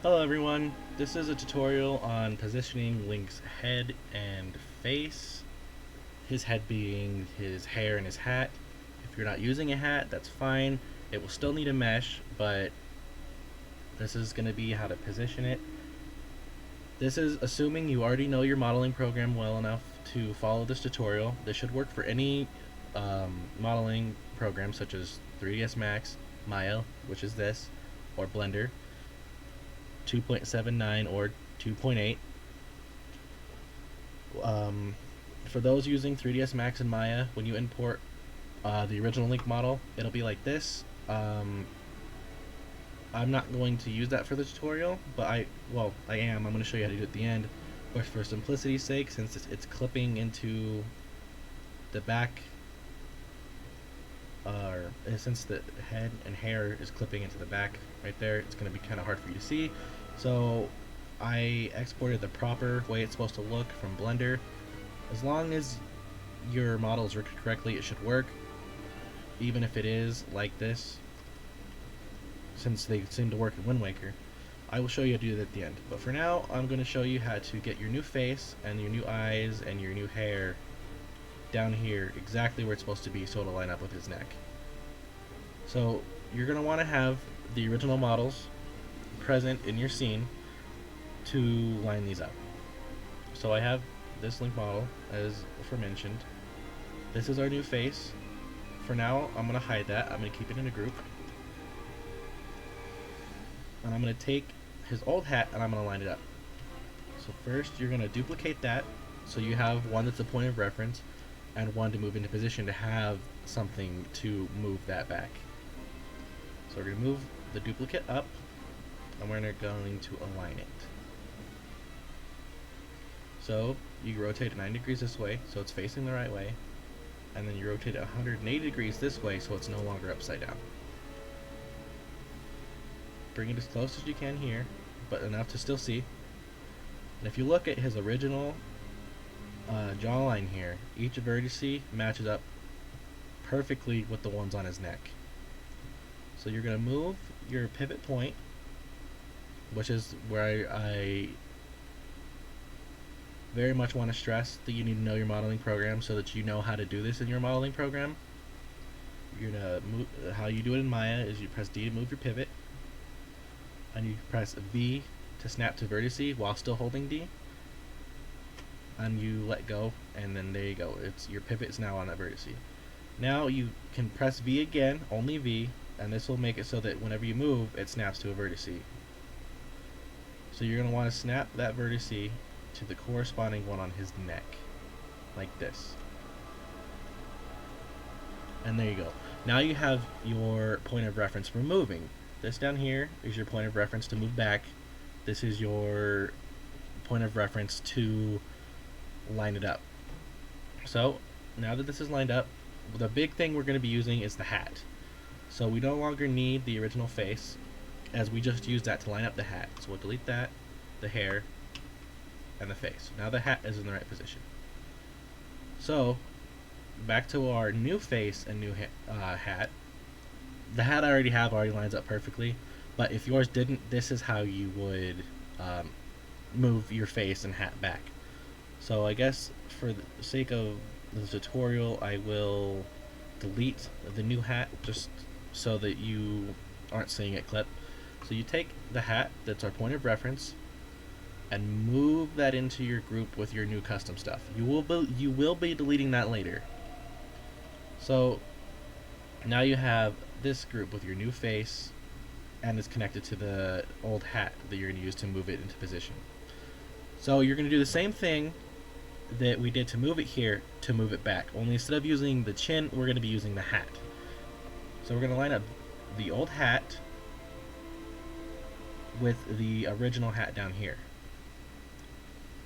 Hello everyone, this is a tutorial on positioning Link's head and face, his head being his hair and his hat. If you're not using a hat, that's fine. It will still need a mesh, but this is going to be how to position it. This is assuming you already know your modeling program well enough to follow this tutorial. This should work for any modeling program such as 3ds Max, Maya, which is this, or Blender 2.79 or 2.8. For those using 3ds Max and Maya, when you import the original Link model, it'll be like this. I'm not going to use that for the tutorial, but I am. I'm going to show you how to do it at the end. But for simplicity's sake, since it's clipping into the back, since the head and hair is clipping into the back right there, it's going to be kind of hard for you to see. So I exported the proper way it's supposed to look from Blender. As long as your model is working correctly, it should work, even if it is like this, since they seem to work in Wind Waker. I will show you how to do that at the end. But for now, I'm going to show you how to get your new face and your new eyes and your new hair down here exactly where it's supposed to be so it'll line up with his neck. So you're going to want to have the original models present in your scene to line these up. So I have this Link model, as aforementioned. This is our new face. For now, I'm going to hide that. I'm going to keep it in a group. And I'm going to take his old hat and I'm going to line it up. So first, you're going to duplicate that so you have one that's a point of reference and one to move into position to have something to move that back. So we're going to move the duplicate up and we're going to align it. So you rotate it 9 degrees this way so it's facing the right way, and then you rotate it 180 degrees this way so it's no longer upside down. Bring it as close as you can here, but enough to still see. And if you look at his original jawline here, each vertex matches up perfectly with the ones on his neck. So you're going to move your pivot point, which is where I very much want to stress that you need to know your modeling program so that you know how to do this in your modeling program. You're gonna move, how you do it in Maya is you press D to move your pivot, and you press V to snap to vertice while still holding D, and you let go, and then there you go. It's your pivot is now on that vertice. Now you can press V again, only V, and this will make it so that whenever you move, it snaps to a vertice. So you're going to want to snap that vertice to the corresponding one on his neck, like this. And there you go. Now you have your point of reference for moving. This down here is your point of reference to move back. This is your point of reference to line it up. So now that this is lined up, the big thing we're going to be using is the hat. So we no longer need the original face, as we just used that to line up the hat. So we'll delete that, the hair, and the face. Now the hat is in the right position. So back to our new face and new hat. The hat I already have already lines up perfectly, but if yours didn't, this is how you would move your face and hat back. So I guess for the sake of the tutorial, I will delete the new hat just so that you aren't seeing it clip. So you take the hat that's our point of reference and move that into your group with your new custom stuff. You will be deleting that later. So now you have this group with your new face, and it's connected to the old hat that you're going to use to move it into position. So you're going to do the same thing that we did to move it here to move it back, only instead of using the chin, we're going to be using the hat. So we're going to line up the old hat with the original hat down here.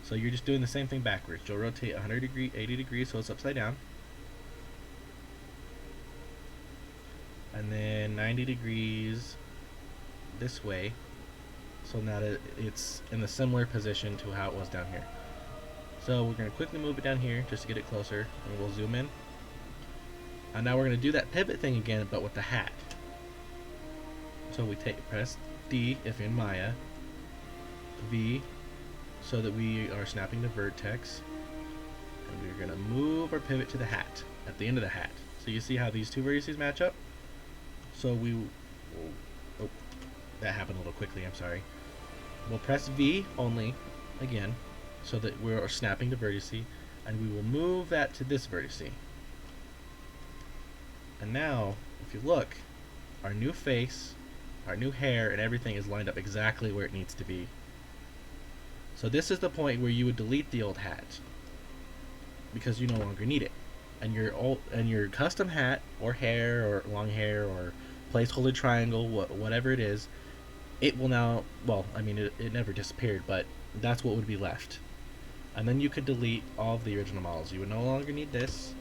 So you're just doing the same thing backwards. You'll rotate 80 degrees so it's upside down, and then 90 degrees this way so now that it's in a similar position to how it was down here. So we're going to quickly move it down here just to get it closer, and we'll zoom in. And now we're going to do that pivot thing again, but with the hat. So we press D if in Maya, V so that we are snapping the vertex, and we're going to move our pivot to the hat, at the end of the hat. So you see how these two vertices match up? So we will, oh, that happened a little quickly, I'm sorry. We'll press V only, again, so that we're snapping the vertice, and we will move that to this vertice. And now, if you look, our new face, our new hair, and everything is lined up exactly where it needs to be. So this is the point where you would delete the old hat, because you no longer need it. And your custom hat, or hair, or long hair, or placeholder triangle, whatever it is, it will now, well, I mean, it never disappeared, but that's what would be left. And then you could delete all of the original models. You would no longer need this,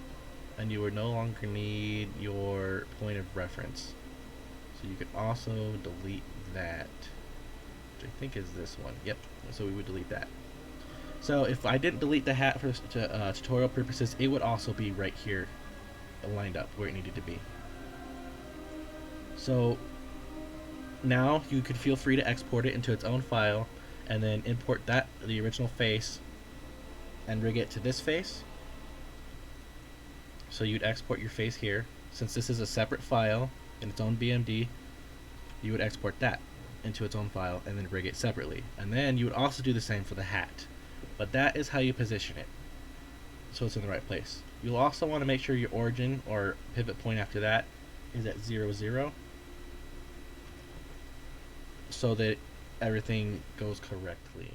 and you would no longer need your point of reference. So you could also delete that, which I think is this one. Yep, so we would delete that. So if I didn't delete the hat for tutorial purposes, it would also be right here, lined up where it needed to be. So now you could feel free to export it into its own file, and then import the original face, and rig it to this face. So you'd export your face here. Since this is a separate file in its own BMD, you would export that into its own file and then rig it separately. And then you would also do the same for the hat. But that is how you position it, so it's in the right place. You'll also want to make sure your origin or pivot point after that is at 0, 0, so that everything goes correctly.